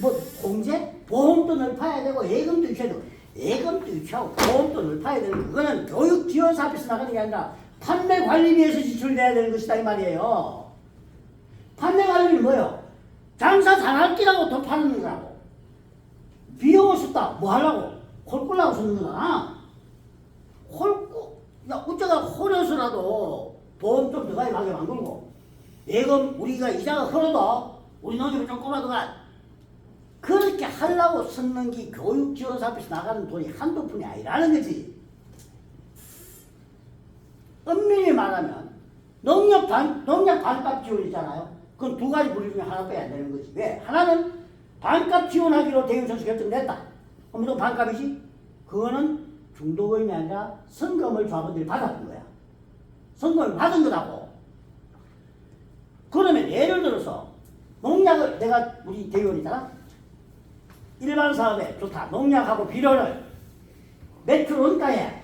뭐 공제? 보험도 넓혀야 되고 예금도 유치해야 되고 예금도 유치하고 보험도 넓혀야 되는 그거는 교육 지원 사업에서 나가는 게 아니라 판매 관리비에서 지출돼야 되는 것이다 이 말이에요. 판매 관리비는 뭐예요? 장사 잘할 끼라고 더 파는 거라고. 비용을 썼다. 뭐 하려고? 홀 끌라고 쓰는 거잖아. 야, 어쩌다 홀에서라도 보험 좀 들어가게 만들고 예금 우리가 이자가 흐르도 우리 농협이 좀 꼬마도가 그렇게 하려고 쓰는 게 교육지원사업에서 나가는 돈이 한두 푼이 아니라는 거지. 엄밀히 말하면 농협 반값 지원 있잖아요. 그건 두 가지 부류 중에 하나밖에 안 되는 거지. 왜? 하나는 반값 지원하기로 대응선수 결정됐다. 그럼 무슨 반값이지? 그거는 중도금이 아니라 성금을 조합원들이 받았던 거야. 성금을 받은 거라고. 그러면 예를 들어서 농약을 내가 우리 대의원이잖아. 일반 사업에 좋다. 농약하고 비료를 매출 원가에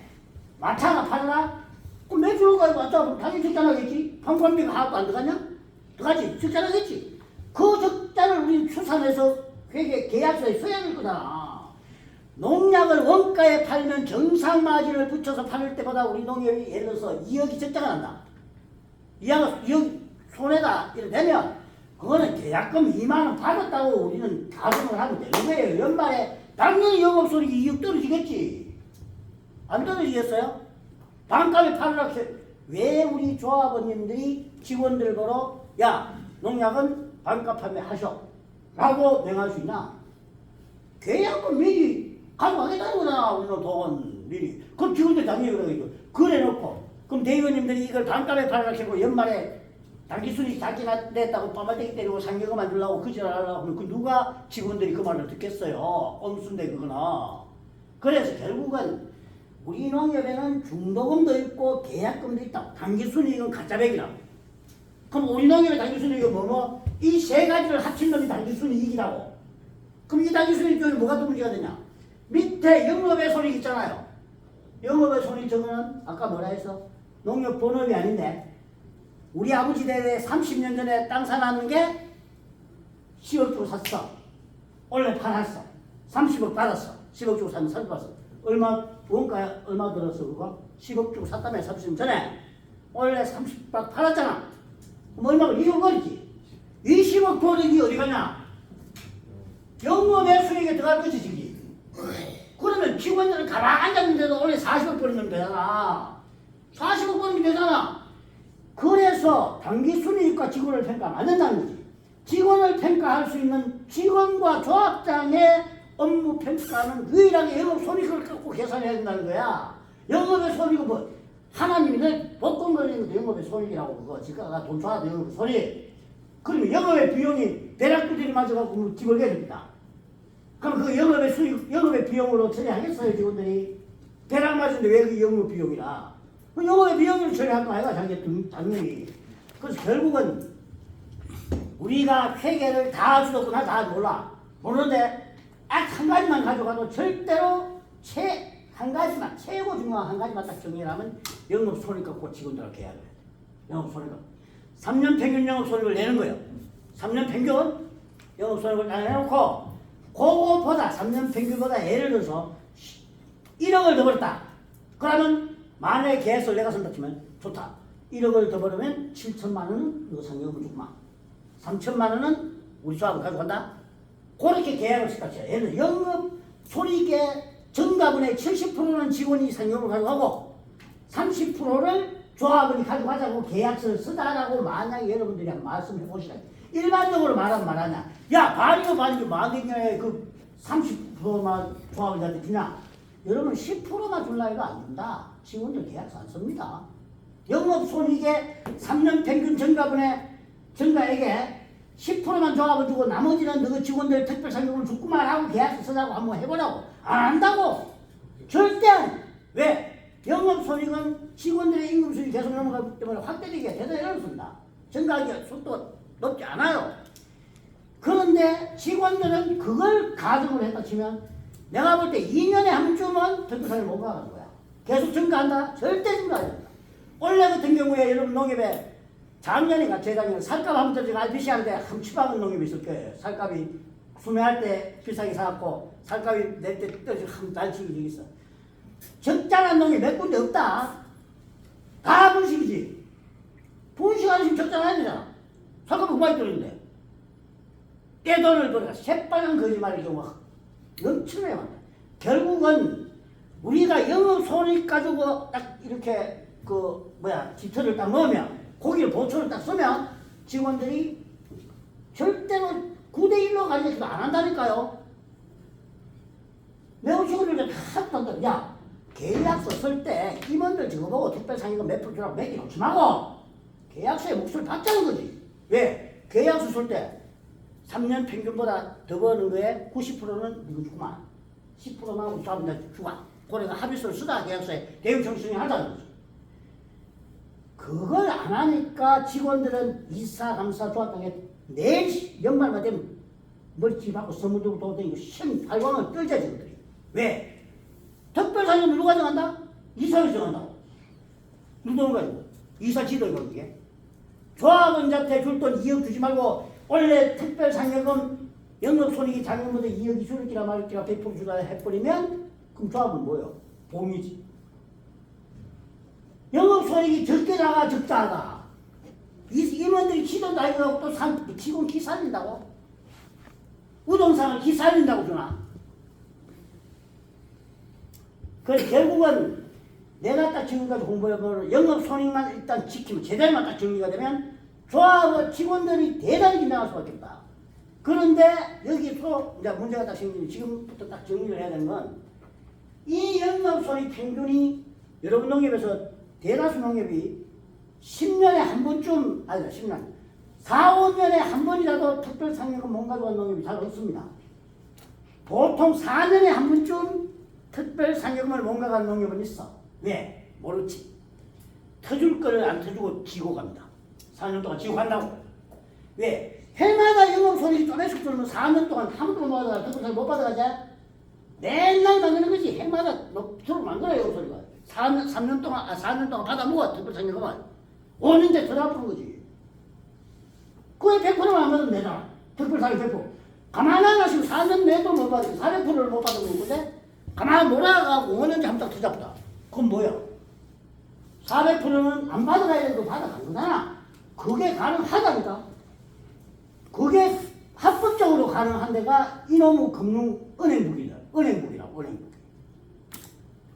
마차가 팔아라? 그럼 매출 원가에 맞춰 당연히 적자나겠지. 판관비가 하나도 안 들어가냐? 들어가지. 적자나겠지. 그 적자를 우리는 추산해서 회계 계약서에 써야 될 거잖아. 농약을 원가에 팔면 정상 마진을 붙여서 팔을 때보다 우리 농협이 예를 들어서 2억이 적자가 난다. 2억 손해다 이렇게 되면 그거는 계약금 2만원 받았다고 우리는 가정을 하면 되는 거예요. 연말에 당연히 영업손익이 2억 떨어지겠지. 안 떨어지겠어요? 반값에 팔으라 왜 우리 조합원님들이 직원들 보러 야 농약은 반값 판매 하셔 라고 명할 수 있나? 계약금 미리 가져가겠다는 거잖아. 우리는 돈 미리. 그럼 직원들 당연히 그러겠죠. 그래놓고 그럼 대의원님들이 이걸 반값에 팔으라 하고 연말에 당기순이 자기가 냈다고 빠마대기 때리고 상여금만 주려고 그 짓을 하려고 하면 그 누가 직원들이 그 말을 듣겠어요. 꼼수인데 그거나. 그래서 결국은 우리 농협에는 중도금도 있고 계약금도 있다. 당기순이익은 가짜백이라고. 그럼 우리 농협의 당기순이익은 뭐뭐? 이 세 가지를 합친 놈이 당기순이익이라고. 그럼 이 당기순이익 중에 뭐가 또 문제가 되냐? 밑에 영업의 손익 있잖아요. 영업의 손익 저거는 아까 뭐라 했어? 농협 본업이 아닌데 우리 아버지 대에 30년 전에 땅 사놨는 게 10억 주고 샀어. 원래 팔았어. 30억 받았어. 10억 주고 샀는데 30억 받았어. 얼마 원가 얼마 들었어 그거? 10억 주고 샀다며 30년 전에. 원래 30억 팔았잖아. 그럼 얼마가 2억 원이지. 20억 돈이 어디 가냐? 영업의 수익에 들어갈 것이 지금. 그러면 직원들은 가만히 앉았는데도 원래 40억 벌면 되잖아. 40억 벌면 되잖아. 그래서 당기순이익과 직원을 평가하면 안 된다는 거지. 직원을 평가할 수 있는 직원과 조합장의 업무 평가는 유일하게 영업손익을 갖고 계산해야 된다는 거야. 영업의 손익은 뭐 하나님이 늘 복권 걸리는 것도 영업의 손익이라고 그거 지가가 돈 줘야 돼 영업의 손익. 그러면 영업의 비용이 대략부들이 맞아갖고 집을 개야 됩니다. 그럼 그 영업의 수익, 영업의 비용으로 처리하겠어요 직원들이? 대략 맞는데 왜 그 영업 비용이라? 그 영업의 비용으로 처리할 거 아이가 당연히. 그래서 결국은 우리가 회계를 다 주었구나 다 몰라. 모르는데 딱 한 가지만 가져가도 절대로 한 가지만 최고 중요한 한 가지만 딱 정리하면 영업손익과 꼭 직원들을 계약을 해야 돼. 영업손익 3년 평균 영업손익을 내는 거예요. 3년 평균 영업손익을 딱 내놓고 그거보다 3년 평균보다 예를 들어서 1억을 더 벌었다. 그러면 만약에 계획서를 내가 쓴다 치면 좋다. 1억을 더 벌으면 7천만 원은 너 상여금을 주구만. 3천만 원은 우리 조합을 가져간다. 그렇게 계약을 썼다 쳐요. 예를 들어 영업 손익의 정가분의 70%는 직원이 상여금을 가져가고 30%를 조합원이 가져가자고 계약서를 쓰자라고 만약에 여러분들이 한번 말씀해 보시라. 일반적으로 말하면 말하냐? 야, 반이고 만등에 그 30%만 조합원들한테 주냐? 여러분 10%만 줄라 해도 안 된다. 직원들 계약서 안 씁니다. 영업손익의 3년 평균 정가액에 10%만 조합을 주고 나머지는 너 직원들 특별상여금을 주구만 하고 계약서 쓰자고 한번 해보라고. 안 한다고. 절대 안. 왜? 영업손익은 직원들의 임금수익이 계속 넘어가기 때문에 확대되기가 대단히 어렵습니다. 정가액이 속도가 높지 않아요. 그런데 직원들은 그걸 가정을 했다 치면 내가 볼 때 2년에 한 번쯤은 특별상을 못 가는 거야. 계속 증가한다? 절대 증가해야 된다. 원래 같은 경우에 여러분 농협에 작년인가 재작년에 살값 한번 떨어지고 RPC 하는데 한 7만 원 농협이 있을 거예요. 살값이 수매할 때 비싸게 사갖고 살값이 낼 때 떨어지고 한 날치기 저기 있어. 적절한 놈이 몇 군데 없다. 다 분식이지. 분식하는 적절해야 되잖아. 살값이 많이 떨어진대. 떼돈을 벌어가 새빨간 거짓말의 경우가 넘치네. 결국은 우리가 영업손익 가지고 딱 이렇게 지터를 딱 넣으면 고기를 보초를 딱 쓰면 직원들이 절대로 9대1로 가지고 안 한다니까요. 매우 직원들이 다 한다. 야, 계약서 쓸 때 임원들 적어보고 특별상여금 몇 프로 주라고 매기 놓지 말고 계약서에 몫을 받자는 거지. 왜? 계약서 쓸 때 3년 평균보다 더 버는 거에 90%는 이거 주구만. 10%만 우리 조합원들 주구만. 그래서 합의서를 쓰다 계약서에 대응청신이 하자는 거지. 그걸 안 하니까 직원들은 이사, 감사, 조합장에 내일 연말만 되면 멀찌 받고 선물 들고 돌아다니고 신팔광을 떨자 직원들이. 왜? 특별상여금 누가 정한다? 이사를 정한다고. 누가 가지고? 이사 지도가 그게. 조합원한테 줄 돈 2억 주지 말고 원래 특별상여금 영업손익이 작년보다 2억이 줄기라 말기라 100% 주다 해버리면 그럼 조합은 뭐예요? 봉이지. 영업손익이 적게 나가 적자하다. 임원들이 기도 나이고 또 직원 기 살린다고? 우동상을 기 살린다고 주나? 그래서 결국은 내가 딱 지금까지 공부해보면 영업손익만 일단 지키면 제대로만 딱 정리가 되면 조합원 직원들이 대단히 긴장할 수밖에 없다. 그런데 여기서 이제 문제가 딱 생기는 지금부터 딱 정리를 해야 되는 건 이 영업손익 평균이 여러분 농협에서 대다수 농협이 10년에 한 번쯤 아니다 10년 4, 5년에 한 번이라도 특별상여금 못 가져간 농협이 잘 없습니다. 보통 4년에 한 번쯤 특별상여금을 못 가져간 농협은 있어. 왜? 모르지. 터줄 거를 안 터주고 지고 갑니다. 4년 동안 지고 간다고. 왜? 해마다 영업손익이 쪼매씩 줄면 4년 동안 한 번도 못 받아가 특별상여금 못 받아가자. 맨날 만드는 거지. 해마다 서로 만들어요 영업손익을. 4년 동안 받아 먹어 특별상여금을. 5년째 더 나쁘는 거지. 그게 100%만 안 받으면 되잖아. 특별상여금 100%. 가만 안 하시고 4년 내도 못 받으면 400%를 못 받으면 건데 가만 몰아가고 5년째 한번 딱 터잡다. 그건 뭐야? 400%는 안 받아가야 되고 받아간 거잖아. 그게 가능하다니까. 그게 합법적으로 가능한 데가 이놈의 은행북이다. 은행북이라고, 은행북이.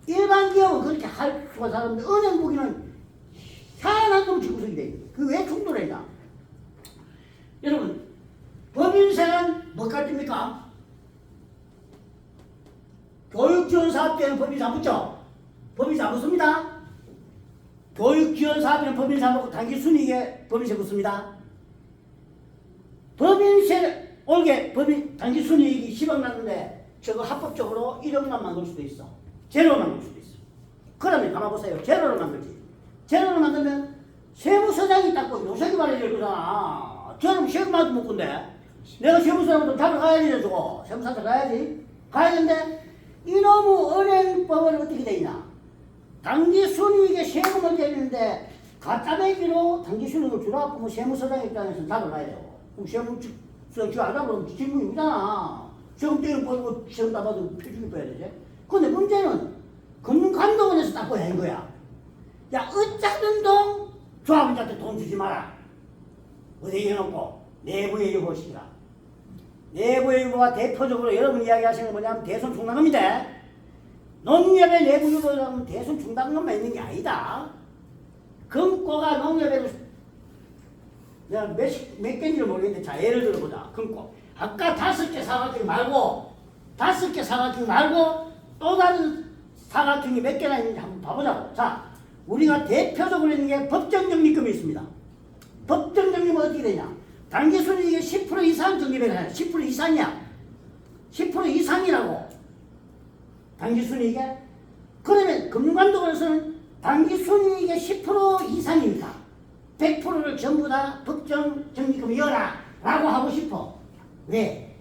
일반 기업은 그렇게 할 수가 사는데 은행북이는 희한한 놈 지구석이 돼. 그게 왜 충돌했냐? 여러분, 법인세는 뭐 같습니까? 교육지원사업자는 법인세 안 붙죠? 법인세 안 붙습니다. 교육지원사업자는 법인세 안 붙고 단기순이익에 법인세 붙습니다. 법인세 올게 단기순이익이 10억 났는데 저거 합법적으로 1억만 만들 수도 있어. 제로로 만들 수도 있어. 그러면 가만 보세요. 제로로 만들지. 제로로 만들면 세무서장이 닦고 요새기 말해야 될 거잖아. 저놈 세금만 못 건데 내가 세무서장도 잡아가야지 저거. 세무사장 가야지. 가야 되는데 이놈의 은행법은 어떻게 돼 있냐. 단기순이익에 세금을 내리는데 가짜배기로 단기순이익을 주라고 하면 세무서장 입장에서는 잡아가야 돼요. 그럼 세무서장 지금 안 잡으면 질문이잖아. 세금 떼는 거고 세금 따봐도 표준이 빼야 되지. 근데 문제는 금융감독원에서 닦고 낸 거야. 야, 어쩌든 동 조합원한테 돈 주지 마라. 어디 해놓고 내부의 유보시키라. 내부의 유보가 대표적으로 여러분 이야기하시는 게 뭐냐면 대손 충당금인데 농협의 내부 유보라면 대손 충당금만 있는 게 아니다. 금고가 농협에도 내가 몇 개인지를 모르겠는데 자 예를 들어보자. 금고 아까 5개 사각형 말고 또 다른 사각형이 몇 개나 있는지 한번 봐보자고. 자, 우리가 대표적으로 있는 게 법정적립금이 있습니다. 법정적립은 어떻게 되냐? 단기순이익의 10% 이상 적립을 해야 돼. 10% 이상이야. 10% 이상이라고. 단기순이익에. 그러면 금융감독원에서는 단기순이익의 10% 이상입니다. 100%를 전부 다 법정적립금이어라 라고 하고 싶어. 왜?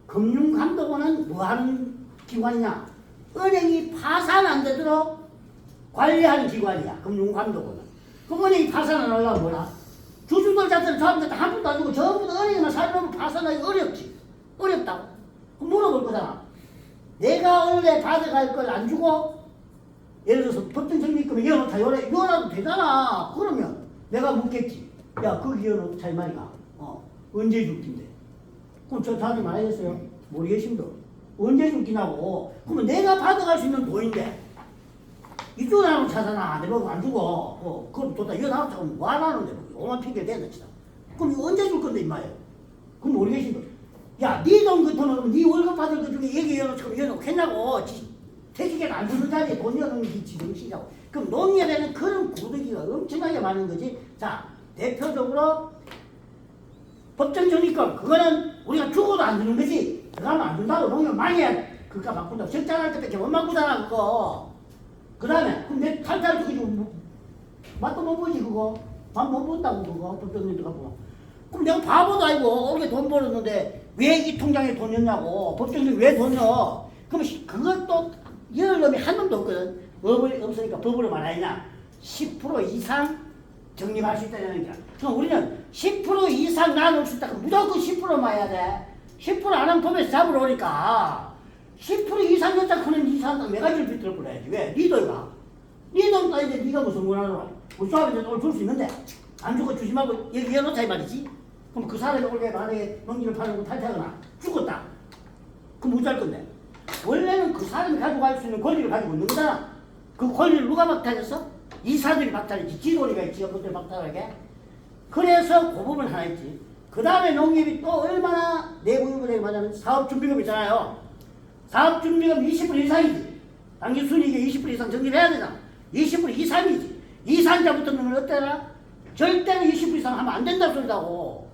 금융감독원은 뭐하는 기관이냐? 은행이 파산 안 되도록 관리하는 기관이야. 금융감독원은. 그 은행이 파산 안 하려면 뭐라? 주주들 자체는 저한테 한 푼도 안 주고 전부 다 은행에만 살려면 파산하기 어렵지. 어렵다고. 거잖아. 내가 원래 받아갈 걸 안 주고 예를 들어서 법정 적립금에 이어놓자 이어놔도 되잖아. 그러면 내가 묻겠지. 야 거기 이어놓자 이 말이야. 언제 줄 긴데? 그럼 저 사람이 말하겠어요? 모르겠습니다. 언제 줄 기냐고. 그러면 내가 받아갈 수 있는 돈인데 이쪽에 나눠 차잖아. 내 보고 안 주고 그럼 좋다. 이거 나눠 차면 뭐 하나는데 오만 핑계 대는 치다. 그럼 이거 언제 줄 건데 임마요? 그럼 모르겠습니다. 야, 네 돈 그 돈은 네 월급 받을 것 중에 얘기 이어놓고 이어놓겠냐고. 퇴직에는 안 주는 자리에 돈 이어놓는 게 지정시자고. 그럼 농협에는 그런 고득이가 엄청나게 많은 거지. 자, 대표적으로 법정 적립금 그거는 우리가 주고도 안 주는 거지. 그거는 안 준다고 농협 많이 해야 그거 바꾼다고. 적장할 때밖에 못 바꾸잖아 그거. 그 다음에 그럼 내 탈탈 주고 맛도 못 보지 그거. 맛 못 본다고 그거 법정 적립금 갖고. 그럼 내가 바보도 아니고 올해 돈 벌었는데 왜 이 통장에 돈 넣냐고. 법정적이 왜 돈 넣어. 그럼 그것도 열 놈이 한 놈도 없거든. 법을 없으니까 법으로 말하냐 10% 이상 적립할 수 있다는 거야. 그럼 우리는 10% 이상 나눌 수 있다. 그럼 무조건 10%만 해야 돼. 10% 안 하면 법에서 잡으러 오니까 10% 이상 넣자 그는 이상 몇 가지를 비틀어 버려야지. 왜? 니 돈이가. 니 돈 따인데 니가 무슨 원하노. 우리 조합에 돈을 줄 수 있는데 안 주고 주지 말고 여기 이어놓자 이 말이지. 그럼 그 사람이 올해 만약에 농지를 팔고 탈퇴하거나 죽었다. 그럼 어쩔 건데? 원래는 그 사람이 가져갈 수 있는 권리를 가지고 있는 거잖아. 그 권리를 누가 박탈했어? 이사들이 박탈했지. 지도리가 있지. 그것들 박탈하게. 그래서 그 부분 하나 있지. 그 다음에 농협이 또 얼마나 내부유보되게 맞냐면 사업준비금 있잖아요. 사업준비금 20% 이상이지. 당기 순이익의 20% 이상 정립해야 되잖아. 20% 이상이지. 이상자부터는 어때라? 절대로 20% 이상 하면 안 된다는 소리다고.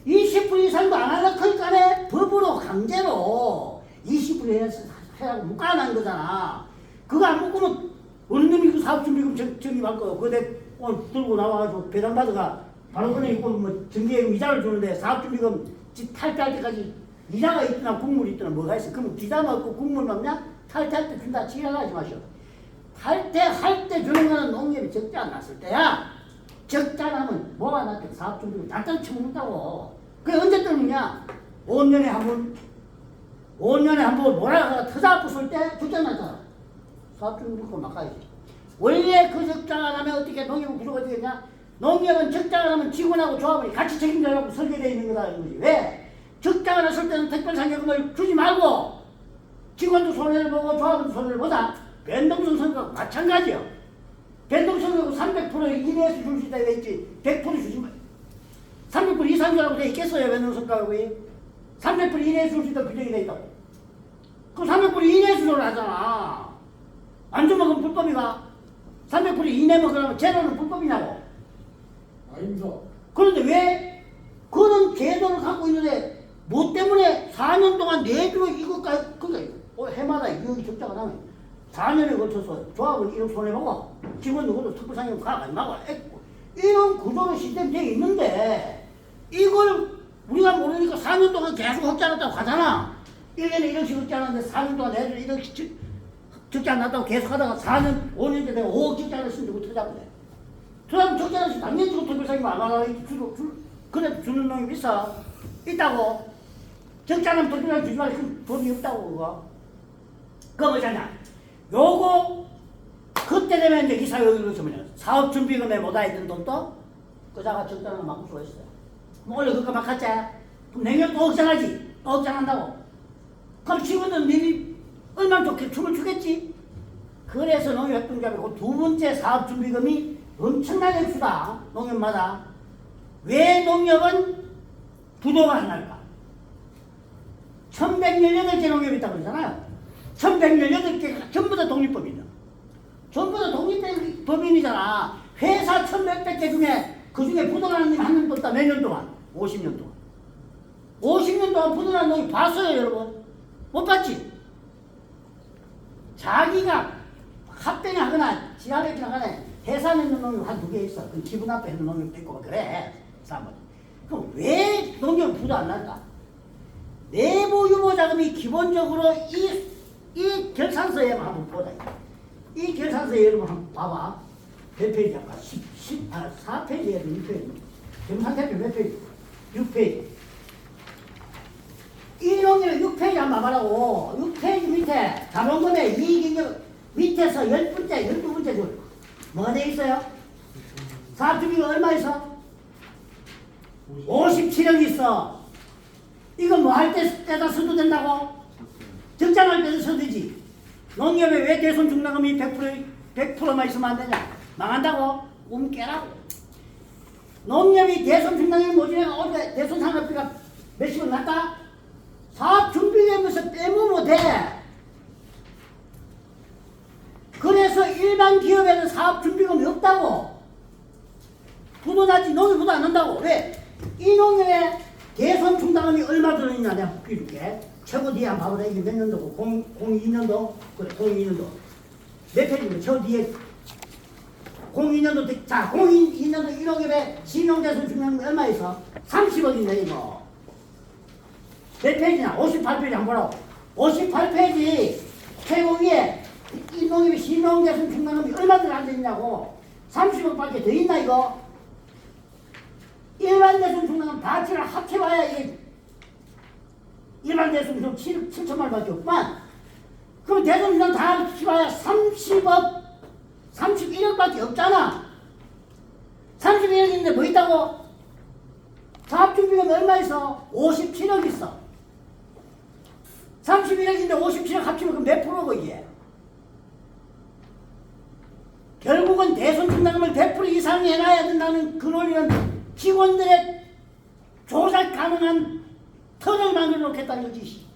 20% 이상도 안 하려고 하니까 법으로 강제로 20% 해라고 묶어놓은 거잖아. 그거 안 묶으면 어느 놈이 그 사업준비금 적립할 거예요. 그거 내 오늘 들고 나와가지고 배당받아가 바로 그냥 이거 뭐 정기예금 이자를 주는데 사업준비금 탈퇴할 때까지 이자가 있거나 국물이 있거나 뭐가 있어. 그러면 비자 넣고 국물 넣냐? 탈퇴할 때 준다 치려하지 마시오. 탈퇴할 때 주는 거는 농협이 적자 안 났을 때야. 적자 나면 뭐가 났대? 사업준비금 다 떨쳐먹는다고. 그게 언제 떨느냐? 5년에 한 번, 5년에 한 번 뭐라가 터자 부술 때 적자 났잖아. 사업준비금 막아야지. 원래 그 적자가 나면 어떻게 농협은 구조가 되겠냐? 농협은 적자가 나면 직원하고 조합원이 같이 책임져라고 설계되어 있는 거다 이런 거지. 왜? 적자가 났을 때는 특별상여금을 주지 말고 직원도 손해를 보고 조합원도 손해를 보다. 변동성 선거하고 마찬가지요. 변동성하고 300% 이내에서 줄 수 있다 돼 있지. 100% 주지 마. 300% 이상 주라고 돼 있겠어요. 변동성가하고 300% 이내에서 줄 수 있다 규정이 돼 있다고. 그럼 300% 이내에서 주라고 하잖아. 안 주면 그럼 불법이가. 300% 이내면 그러면 제도는 불법이냐고. 아닙니다. 그런데 왜 그런 제도를 갖고 있는데 뭐 때문에 4년 동안 내주 이것까지 그러니까 해마다 이억이 적자가 나면 4년에 걸쳐서 조합은 1억 손해보고 직원도 그것도 특별상여금 가가지 말고 이런 구조로 시스템이 되어 있는데 이걸 우리가 모르니까 4년 동안 계속 흑자났다고 하잖아. 1년에 1억씩 흑자났는데 4년 동안 내주 1억씩 적자 안 났다고 계속 하다가 4년, 5년째 내가 5억 적자 났으면 어떻게 잡을래? 그 사람 적자 났으면 당연히 주고 특별상여금 안 하나 그래 주는 놈이 있어. 있다고. 적자 나면 특별상여금 주지 말고 그 돈이 없다고 그거. 그거 뭐잖아. 요거 그때 되면 이제 기사가 여기로 오면 사업준비금에 못아 있던 돈도 그자가 적자는 막을 수가 있어요. 뭐 원래 그거 막 갔지. 그럼 내년 또 억장하지. 또 억장한다고. 그럼 직원은 니네 얼마나 좋게 춤을 추겠지. 그래서 농협협동조합이 그 두 번째 사업준비금이 엄청나게 액수다. 농협마다. 왜 농협은 부도가 안 날까? 1118개 농협이 있다고 그러잖아요. 1118개가 전부 다 독립법인이야. 전부 다 독립법인이잖아. 회사 1100개 중에 그 중에 부도나는 놈이 한 명도 없다. 몇 년 동안? 50년 동안. 50년 동안 부도나는 놈이 봤어요 여러분? 못 봤지? 자기가 합병이 하거나 지하백이 하거나 해산에 있는 놈이 한 두 개 있어. 그 기분 앞에 있는 놈이 있고 그래. 사람은. 그럼 왜 농협은 부도 안 날까? 내부 유보 자금이 기본적으로 이 결산서에 한번 보자. 이 결산서에 여러분 한번 봐봐. 몇 페이지 할까? 4페이지에도 6페이지. 경상대표 몇 페이지? 6페이지. 이놈 이놈이 6페이지 한번 봐라고. 6페이지 밑에 자본금의 이익인력 밑에서 10번째, 12번째 줄 뭐가 돼 있어요? 사업주비가 얼마 있어? 57억 있어. 이거 뭐 할 때다 써도 된다고? 적장할 때도 써도 되지. 농협에 왜 대손 중담금이 100%만 있으면 안 되냐? 망한다고? 깨라고. 농협이 대손 중담금이 뭐지내가 어제 대손 산업비가 몇십억 났다? 사업 준비되면서 빼면 못해. 그래서 일반 기업에는 사업 준비금이 없다고. 부도나지 농협보다 안 한다고. 왜? 이 농협에 대손 중담금이 얼마 들어있냐 내가 비줄게. 최고 뒤에 한번 봐보라. 이게 몇 년도고? 02년도? 그래, 02년도. 몇 페이지인데, 저 뒤에 02년도, 자, 02년도 1억에 신용대손 중량금이 얼마 있어? 30억인데, 이거. 몇 페이지냐? 58페이지 한번 보라고. 58페이지 최고 위에 이 농협의 신용대손 중량금이 얼마 들어앉아있냐고. 30억밖에 더 있나, 이거? 일반 대손 중량금 가치를 합쳐봐야 이게 일반 대손 좀 7천만 원밖에 없구만. 그럼 대손 중량 다 합쳐봐야 30억, 31억밖에 없잖아. 31억인데 뭐 있다고? 사업준비금이 얼마 있어? 57억 있어. 31억인데 57억 합치면 그럼 몇 프로고 이게? 결국은 대손 중량금을 100% 이상 해놔야 된다는 그 논리는 직원들의 조작 가능한 턴을 만들어 놓겠다는 거지.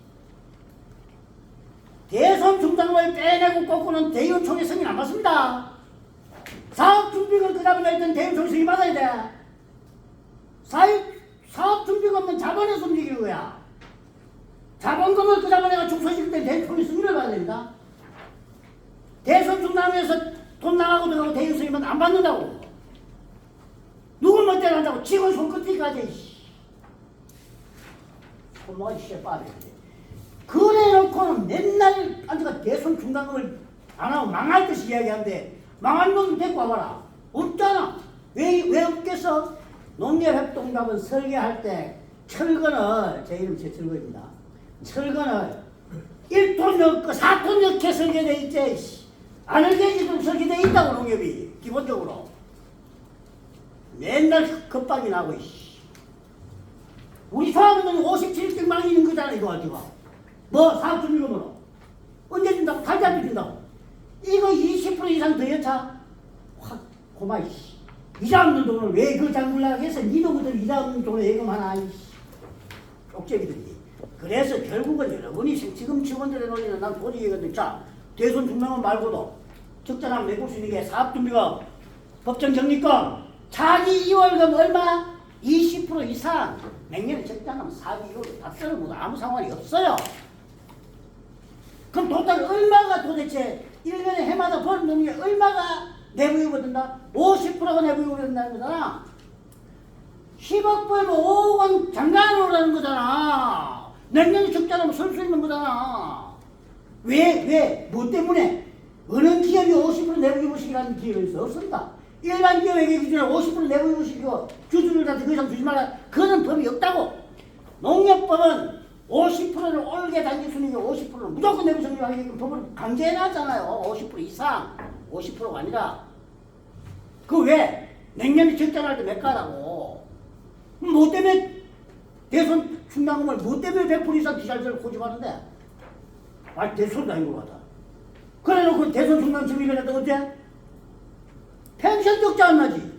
대손 중장을 빼내고 꺾고는 대의원총회 승인 안 받습니다. 사업준비금 그 다음에 일단 대의원총회 승인 받아야 돼. 사업준비금은 자본에서 움직이는 거야. 자본금을 그 다음에 내가 축소시킬 때 대의원총회 승인을 받아야 된다. 대손 중장에서 돈 나가고 들어가고 대의원 승인은 안 받는다고. 누굴 멋대로 한다고? 직원 손끝까지. 손모가 진짜 빠르게. 그래 놓고는 맨날 앉아가 대손 중단금을 안 하고 망할 듯이 이야기하는데 망한 놈 데리고 와봐라. 없잖아. 왜 없겠어? 농협협동조합은 설계할 때 철근을, 제 이름 제 철근입니다. 철근을 1톤 넣고 4톤 넣게 설계되어 있지. 아늘게지 좀 설계되어 있다고 농협이 기본적으로. 맨날 급박이 나고. 우리 조합원들은 57억만 있는 거잖아 이거 가지고. 뭐 사업준비금으로 언제 준다고? 달달이 준다고. 이거 20% 이상 더 여차 확 고마이. 이자 없는 돈을 왜 그 장물라고 해서 니놈들 이자 없는 돈을 예금하나. 쪽제비들이. 그래서 결국은 여러분이 지금 직원들의 논리는 난 도저히 이거든. 자, 대손 중량금 말고도 적절한 메꿀 수 있는 게 사업준비금, 법정정리금, 자기 2월금 얼마? 20% 이상. 맹년에 적당하면 사기 이후로 답변을 못 아무 상관이 없어요. 그럼 도대체 얼마가 도대체 1년에 해마다 버는 놈이 얼마가 내부유고 든다? 50%가 내부유고 된다는 거잖아. 10억 벌면 5억은 장관으로라는 거잖아. 맹년에 적자라면 설 수 있는 거잖아. 왜? 뭐 때문에? 어느 기업이 50% 내부유고식이라는 기업이 있어? 없습니다. 일반 기업에게 기준에 50% 내부유고식이고 주주들한테 그 이상 주지 말라. 그런 법이 없다고. 농협법은 50%를 올게 당길 수 있는 게 50%를 무조건 내부 성립하게끔 법을 강제해놨잖아요. 50% 이상. 50%가 아니라. 그 왜? 냉면이 적자날 때 몇 가라고. 뭐 때문에 대손 충당금을 뭐 때문에 100% 이상 기잘들을 고집하는데? 아, 대손도 아닌 것 같아. 그래 놓고 대손 충당 적립을 했다 어째? 펜션 적자 안 나지.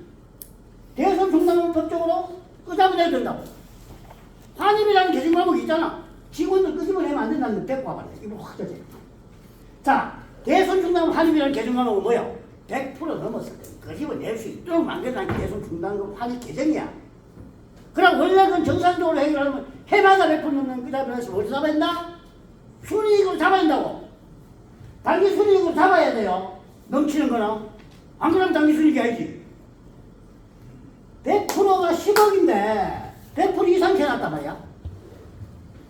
대손 충당금 법적으로 끄잡아내야 된다고. 환입이라는 계정 과목이 있잖아. 직원들 끄집어내면 안 된다는 데 데리고 와봐라. 이거 확 져져. 자, 대손 충당금 환입이라는 계정 과목은 뭐야? 100% 넘었을 때 끄집어낼 수 있도록 만들어낸 게 대손 충당금 환입 계정이야. 그럼 원래 그건 정상적으로 해결하려면 해마다 100% 넘는 끄집어내서 뭘 잡아야 된다? 순이익으로 잡아야 된다고. 단기 순이익으로 잡아야 돼요. 넘치는 거는. 안 그러면 단기 순이익이 아니지. 100%가 10억인데 100% 이상 해놨단 말이야.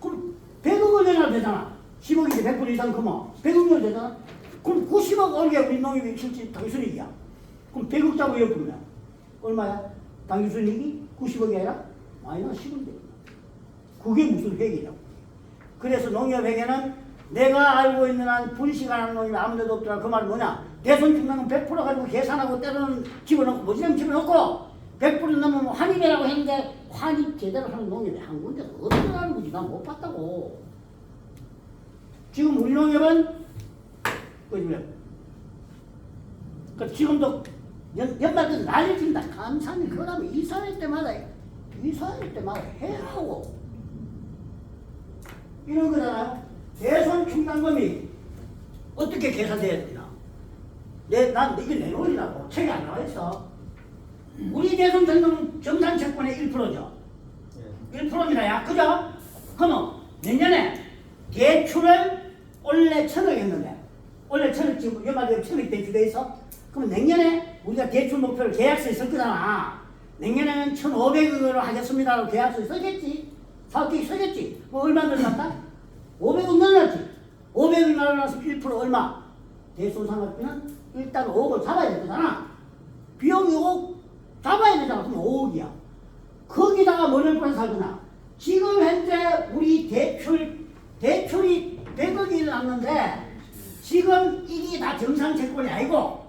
그럼 100억을 내놔도 되잖아. 10억인데 100% 이상 그만 100억 내도 되잖아. 그럼 90억 올게 우리 농협이 실제 당기순이익이야. 그럼 100억 짜고 엮으면 얼마야? 당기순이익이 90억이 아니라 마이너스 10억인데. 그게 무슨 회계냐고. 그래서 농협에게는 내가 알고 있는 한 분식하는 놈이 아무데도 없더라. 그 말은 뭐냐? 대손 충당금 100% 가지고 계산하고 때로는 집어넣고 모지면 집어넣고 100% 넘으면 환입이라고 했는데 환입 제대로 하는 농협이 한 군데도 없더라는 거지. 난 못 봤다고. 지금 우리 농협은 그 지금도 연말 때 난리 친다. 감사님 그러면 이사할 때마다 해야 하고 이런 거잖아요. 대손 충당금이 어떻게 계산돼야 되나? 난 이게 내놓으라고 책이 안 나와 있어. 우리 대손 충당금은 정산 채권의 1%죠. 1%입니다. 그죠? 그러면 내년에 대출을 원래 1,000억 했는데 원래 1,000억 지금 연말에 1,000억 대출돼 있어. 그러면 내년에 우리가 대출 목표를 계약서에 쓸 거잖아. 내년에는 1,500억으로 하겠습니다라고 계약서에 써겠지. 사업계획 써겠지. 뭐 얼마 늘어났다? 500억 늘어났지. 500억 늘어나서 1% 얼마? 대손상각비는 일단 5억을 잡아야 되잖아. 비용이 5억 잡아야 되잖아. 그럼 5억이야. 거기다가 뭐를 플러스하거나 지금 현재 우리 대출이 100억이 났는데 지금 이게 다 정상채권이 아니고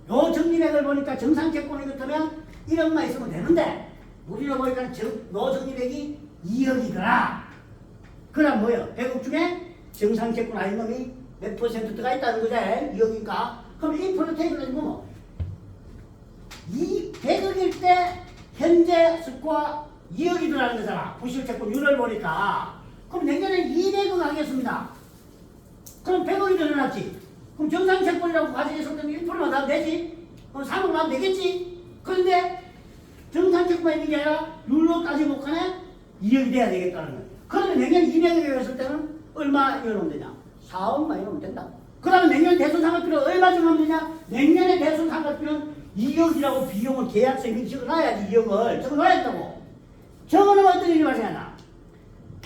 요 적립액을 보니까 정상채권이 그렇다면 1억만 있으면 되는데 우리로 보니까 요 적립액이 2억이더라. 그럼 뭐예요? 100억 중에 정상채권 아닌 놈이 몇 퍼센트 들어가 있다는 거지. 2억이니까. 그럼 1% 테이블을 보면 이 100억일 때 현재 스코어 2억이 들어가는 거잖아. 부실채권율을 보니까. 그럼 내년에 200억 하겠습니다. 그럼 100억이 늘어났지. 그럼 정상채권이라고 가정했을 때는 1%만 하면 되지. 그럼 3억만 하면 되겠지. 그런데 정상채권이 있는 게 아니라 룰로 따지고 간에 2억이 돼야 되겠다는 거예요. 그러면 내년 200억이 했을 때는 얼마 이어놓으면 되냐? 4억만 이어놓으면 된다. 그 다음에 내년 대손상각비는 얼마 정하면 되냐? 내년에 대손상각비는 2억이라고 비용을 계약서에 미리 적어놔야지. 2억을 적어놔야 된다고. 적어놓으면 어떤 일이 발생하나?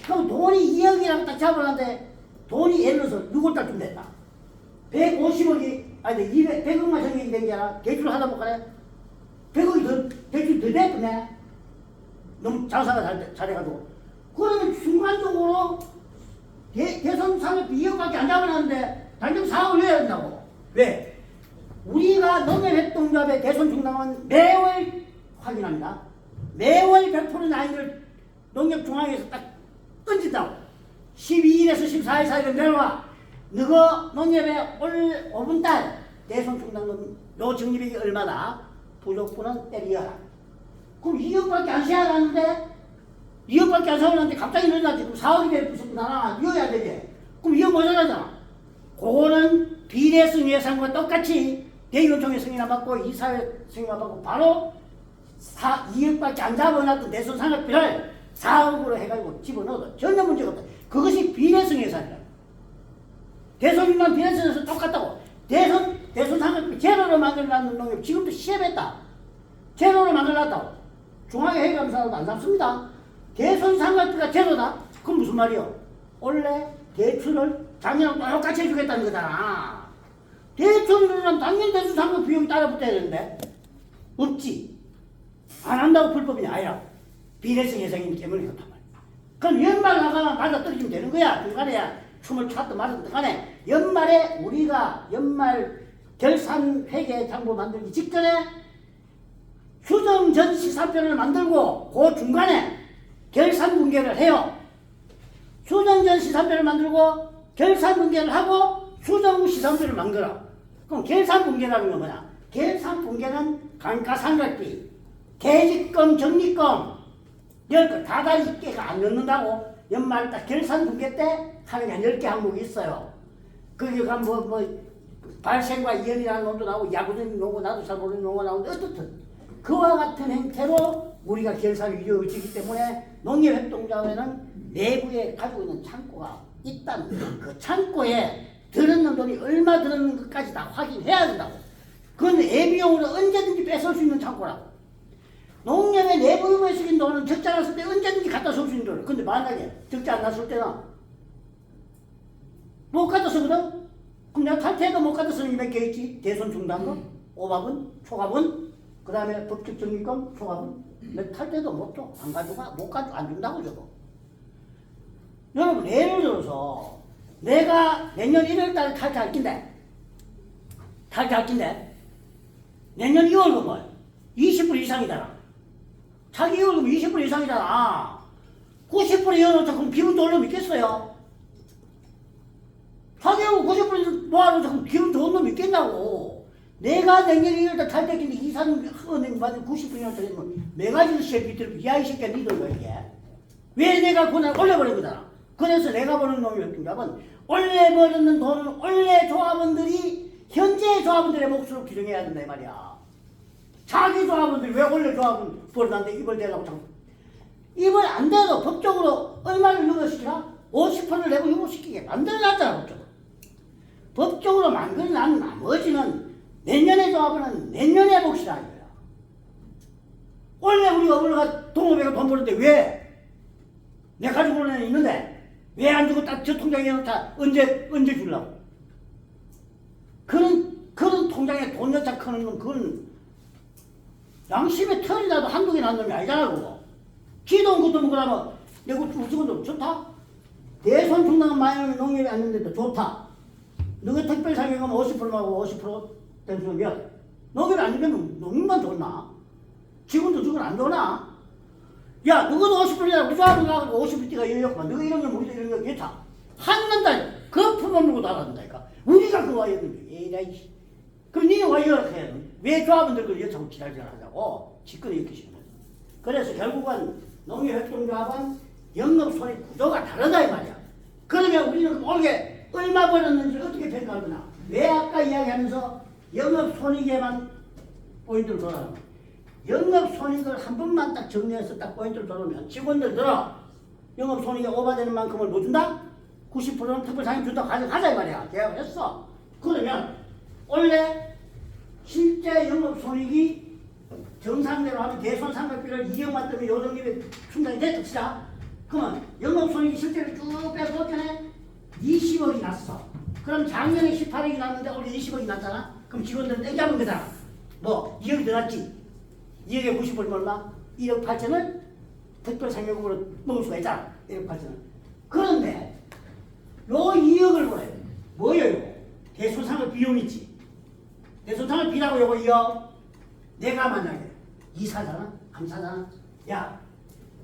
그럼 돈이 2억이라고 딱 잡으려는데 돈이 예를 들어서 6월 달쯤 됐다. 150억이 아니 100억만 정액이 된 게 아니라 대출을 하다 보니까 100억이 더 대출 더 됐네. 너무 장사가 잘해가지고. 그러면 순간적으로 대손상각비 2억밖에 안 잡아놨는데 당장 4억을 내야 된다고. 왜? 우리가 농협협동조합의 대손충당은 매월 확인합니다. 매월 100% 아이들 농협중앙에서 딱 던진다고. 12일에서 14일 사이에 내려와. 너가 농협에 올 5분달 대손충당금 요 적립액이 얼마다? 부족분은 때리어라. 그럼 2억밖에 안 세워놨는데 2억밖에 안 세워놨는데 갑자기 늘어났지. 그럼 4억이 될 부족분하나 이어야 되지. 그럼 2억 모자라잖아. 그거는 비례성 예산과 똑같이 대의원총회 승인을 받고 이사회 승인을 받고 바로 2억밖에 안 잡아놨던 대손상각비를 4억으로 해가지고 집어넣어도 전혀 문제가 없다. 그것이 비례성 예산이다. 대손이랑 비례성에서 똑같다고. 대손상각비 제로로 만들어놨는 농협 지금도 시험했다. 제로로 만들어놨다고. 중앙회의감사도 안 잡습니다. 대손상각비가 제로다? 그건 무슨 말이요? 원래 대출을 작년하고 똑같이 해주겠다는 거잖아. 대출을 하면 당연히 대손상각비 비용이 따라 붙어야 되는데 없지. 안 한다고 불법이 아니라 비례성 예상이기 때문에 그렇단 말이야. 그럼 연말 나가면 맞아 떨어지면 되는 거야. 중간에 춤을 췄든 말든 간에 연말에 우리가 연말 결산 회계 장부 만들기 직전에 수정 전 시사표를 만들고 그 중간에 결산 분계를 해요. 수정 전 시사표를 만들고 결산 분계를 하고 수정 후 시사표를 만들어. 그럼 결산 분계라는 건 뭐냐? 결산 분계는 감가상각비, 대직금, 적립금 10개 다다리 개가 안 넣는다고. 연말 딱 결산 분계 때 하는 게 한 10개 항목이 있어요. 거기 가면 뭐 발생과 이연이라는 놈도 나오고 야구적인 용어 나도 잘 모르는 용어 나오는데 어떻든 그와 같은 형태로 우리가 결산을 이루어지기 때문에 농협협동조합에는 내부에 가지고 있는 창고가 있다는 거예요. 그 창고에 들었는 돈이 얼마 들었는 것까지 다 확인해야 된다고. 그건 예비용으로 언제든지 뺏을 수 있는 창고라고. 농협의 내부 유무에 쓰인 돈은 적자 났을 때 언제든지 갖다 쓸 수 있는 돈이에요. 근데 만약에 적자 안 났을 때는 못 갖다 쓰거든? 그럼 내가 탈퇴해도 못 갖다 쓰는 게 몇 개 있지? 대손충당금, 오bab은, 초bab은, 그 다음에 법적적립금, 초bab은. 내가 탈퇴도 못 줘. 안 가져가. 못 가져. 안 준다고 저거. 여러분 예를 들어서 내가 내년 1월달에 탈퇴할 낀데 내년 2월금은 20% 이상이잖아. 자기 2월금 20% 이상이잖아. 90% 이어놓자 그럼 기분 좋은 놈 있겠어요? 자기 90% 모아놓자 그럼 기분 좋은 놈 있겠냐고. 내가 내년 1월달 탈퇴했는데 이사는 은행 받은 90%나 되면 매가지 시에 비틀고 야이 새끼야 니들 왜 이게? 왜 내가 그날 올려버린 거잖아. 그래서 내가 버는 놈이 어떤가면 원래 버는 돈은 원래 조합원들이 현재 조합원들의 몫으로 규정해야 된다 이 말이야. 자기 조합원들이 왜 원래 조합원 벌어놨는데 입을 대라고 자꾸 입을 안 대도 법적으로 얼마를 유보시키나? 50%를 내고 유보시키게 만들어놨잖아 법적으로. 법적으로 만들어난 나머지는 내년의 조합원은 내년의 몫이라 이거야. 원래 우리 어머니가 동업회가 돈 벌었는데 왜? 내 가지고는 있는데 왜 안 주고 딱 저 통장에 넣자 언제 주려고? 그런 통장에 돈 넣자 크는 건 그건 양심의 털이 나도 한두 개 난 놈이 아니잖아 그거. 기동 그도 그러면 내가 우주건도 좋다. 대손 충당은 많이 농협이 왔는데도 좋다. 너가 특별 상여금 50%하고 50% 된수면 농협이 안 되면 농민만 좋나? 직원도 저건 안 좋나? 야, 너도 50%야. 우리 조합은 가고 50%가 이렇구만. 너가 이런 건 우리도 이런 거 괜찮아. 한난다. 그 품을 물고 나간다니까. 우리가 그거 와야 되는데. 에라이. 그럼 니는 와 이렇게 해야 돼. 왜 조합원들 그걸 여차고 지랄지랄하자고. 직권을 이렇게 시키는 거야. 그래서 결국은 농협협동조합은 영업손익 구조가 다르다 이 말이야. 그러면 우리는 올해 얼마 벌었는지 어떻게 평가할 거냐. 왜 아까 이야기하면서 영업손익에만 포인트를 둬라는 거야. 영업손익을 한 번만 딱 정리해서 딱 포인트를 둬놓으면 직원들 들어 영업손익이 오버되는 만큼을 뭐 준다? 90%는 특별상임 준다 가져가자 이 말이야. 계약을 했어. 그러면 원래 실제 영업손익이 정상대로 하면 대손상각비를 2억만 뜨면 요정집에 충당이 됐다 치자. 그러면 영업손익이 실제로 쭉 빼서 전에 20억이 났어. 그럼 작년에 18억이 났는데 올해 20억이 났잖아. 그럼 직원들은 땡잡은 거잖아. 뭐 2억이 더 났지. 2억에 90%면 얼마? 1억 8천을 특별상여금으로 먹을 수가 있잖아. 1억 8천을. 그런데 요 2억을 보래. 뭐예요? 대손상을 비용이지. 대손상을 비라고 요거 2억. 내가 만약에 이사잖아? 감사잖아? 야,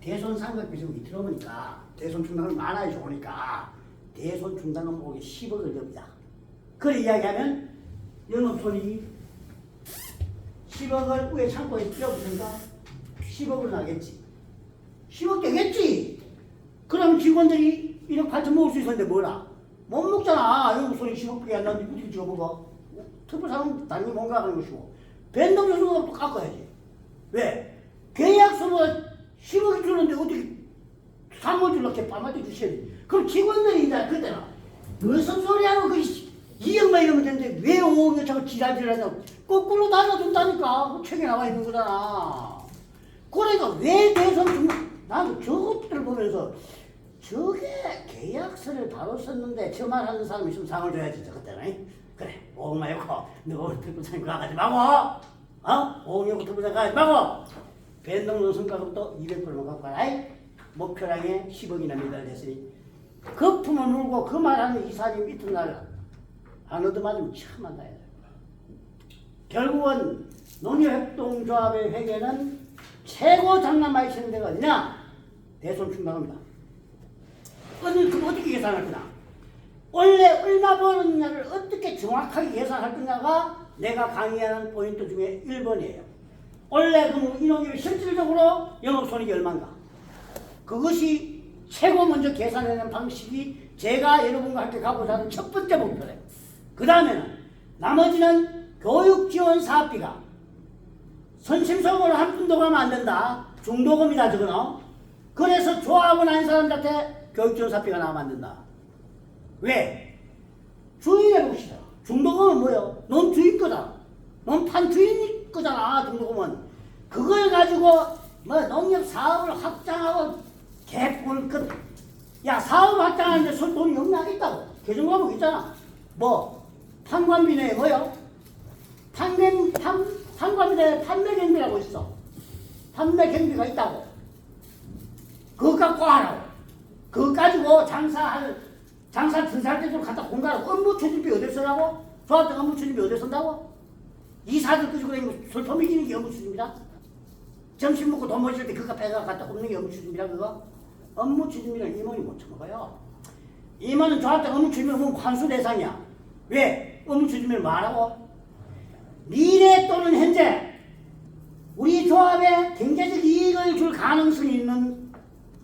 대손상각 비용이 들어보니까 대손충당을 많아야 좋으니까 대손충당은 보기 10억을 줍니다. 그래 이야기하면 영업손익이 10억을 위에 창고에 띄워붙으니까 10억을 나겠지. 10억 되겠지. 그럼 직원들이 1억 8천 먹을 수 있었는데 뭐라? 못 먹잖아. 영업손익 10억밖에 안 나는데 어떻게 찍어 먹어? 특별상은 당연히 뭔가 하는 것이고 변동요소도 또 깎아야지. 왜? 계약서보다 10억이 주는데 어떻게 3억 줄렇게 빠마대 주셔야 돼. 그럼 직원들이 이제 그때는 무슨 소리 하고 그 2억만 이러면 되는데 왜 5억을 자꾸 지랄지랄하냐고. 거꾸로 달라준다니까. 책에 나와 있는 거잖아. 그러니까 왜 대선 중간 나는 저것들을 보면서 저게 계약서를 바로 썼는데 저 말하는 사람이 있으면 상을 줘야지 저것때는. 그래 5억만 넣고 너 특별상임 가지 마고 5억 넣고 특별상임 가지 마고 변동론 성과금도 200%만 갖고 가라. 목표량에 10억이나 매달렸으니 거품을 물고 그 말하는 이사님 이튿날 안 얻어맞으면 참 안다. 결국은 농협협동조합의 회계는 최고 장난 많이 치는 데가 어디냐? 대손충당입니다. 그럼 어떻게 계산할 거냐? 원래 얼마 벌었느냐를 어떻게 정확하게 계산할 거냐가 내가 강의하는 포인트 중에 1번이에요. 원래 그럼 이 농협이 실질적으로 영업손익이 얼마인가? 그것이 최고 먼저 계산하는 방식이 제가 여러분과 함께 가고자 하는 첫 번째 목표래요. 그 다음에는 나머지는 교육지원사업비가 선심성으로 한 푼도 가면 안 된다. 중도금이다 저거는. 그래서 조합원 아닌 사람들한테 교육지원사업비가 나오면 안 된다. 왜? 주인의 몫이다. 중도금은 뭐예요? 넌 주인 거다. 넌 판 주인 거잖아. 중도금은. 그걸 가지고 뭐 농협 사업을 확장하고 개뿔 끝. 야 사업 확장하는데 손 돈이 영락있다고. 개정과목 있잖아. 뭐 판관비 내에 뭐요? 판관비 내에 판매 경비라고 있어. 판매 경비가 있다고. 그거 갖고 하라고. 그거 가지고 장사 등살 때도 갖다 공가로 업무 추진비 어디서 쓰라고? 조합장 업무 추진비 어디서 쓴다고? 이사들 끄지고 다니고 술 퍼미기는 게 업무 추진비다? 점심 먹고 돈 모실 때 그거 빼가 갖다 굽는 게 업무 추진비라 그거? 업무 추진비는 임원이 못 처먹어요. 임원은 조합장 업무 추진비는 환수 대상이야. 왜? 업무 추진비를 말하고? 미래 또는 현재 우리 조합에 경제적 이익을 줄 가능성이 있는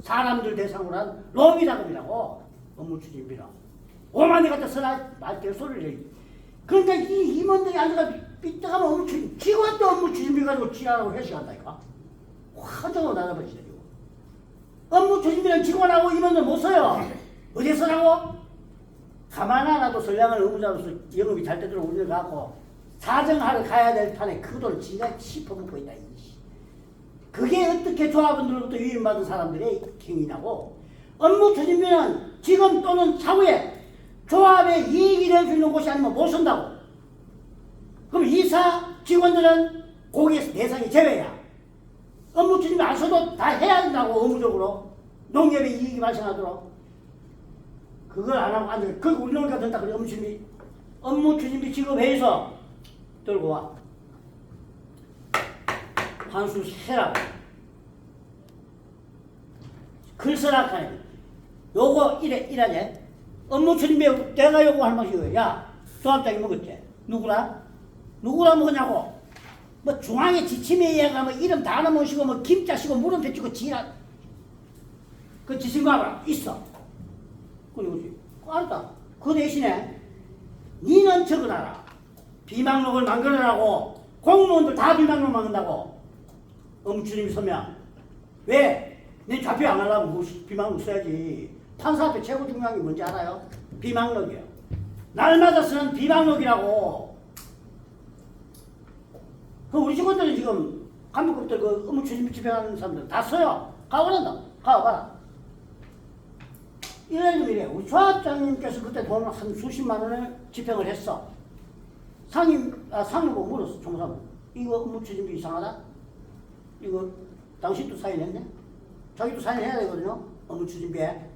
사람들 대상으로 한 로비 자금이라고. 업무 추진비라. 오만이 갖다 써라 말대로 소리를 해. 그러니까 이 임원들이 앉아가 삐딱하면 업무 추진, 직원도 업무 추진비 가지고 지랄하고 회식한다니까. 화정으로 나눠버리지. 업무 추진비는 직원하고 임원들 못 써요. 어디에 쓰라고? 가만 안 놔도 선량한 의무자로서 영업이 잘 되도록 운영하고 사정하러 가야 될 판에 그 돈을 지가 씹어먹고 있다. 그게 어떻게 조합원들로부터 유인받은 사람들의 행위냐고. 업무 추진비는 지금 또는 차후에 조합에 이익이 될 수 있는 곳이 아니면 못 쓴다고. 그럼 이사 직원들은 거기에서 대상이 제외야. 업무 추진비 안 써도 다 해야 된다고. 의무적으로 농협에 이익이 발생하도록. 그걸 안 하고 앉아. 그 우리 농협가 된다 그래. 업무 추진비 지급회의서 들고 와. 환수 해라고. 글 써라 하네. 요거 이라냐. 업무 추진비 내가 요구할 맛이 이거야. 야, 조합장이 먹었지. 누구라 먹었냐고. 뭐 중앙에 지침에 의해가 뭐 이름 다 넣으시고 뭐 김자 쓰고 물음표 치고 지라. 그 지신 거 알아? 있어. 그러지. 알았다. 그 대신에 니는 적어놔라. 비망록을 만들어라고. 공무원들 다 비망록 만든다고. 업무 추진비 서면. 왜? 내 좌표 안 하려면 비망록 써야지. 판사 앞에 최고 중요한 게 뭔지 알아요? 비망록이에요. 날마다 쓰는 비망록이라고. 그 우리 직원들은 지금 간부급들 그 업무 추진비 집행하는 사람들 다 써요. 가오란다. 가봐라. 이래. 우리 조합장님께서 그때 돈을 한 수십만 원을 집행을 했어. 상임보고 물었어. 총사분. 이거 업무 추진비 이상하다? 이거 당신도 사인했네? 자기도 사인해야 되거든요. 업무 추진비에.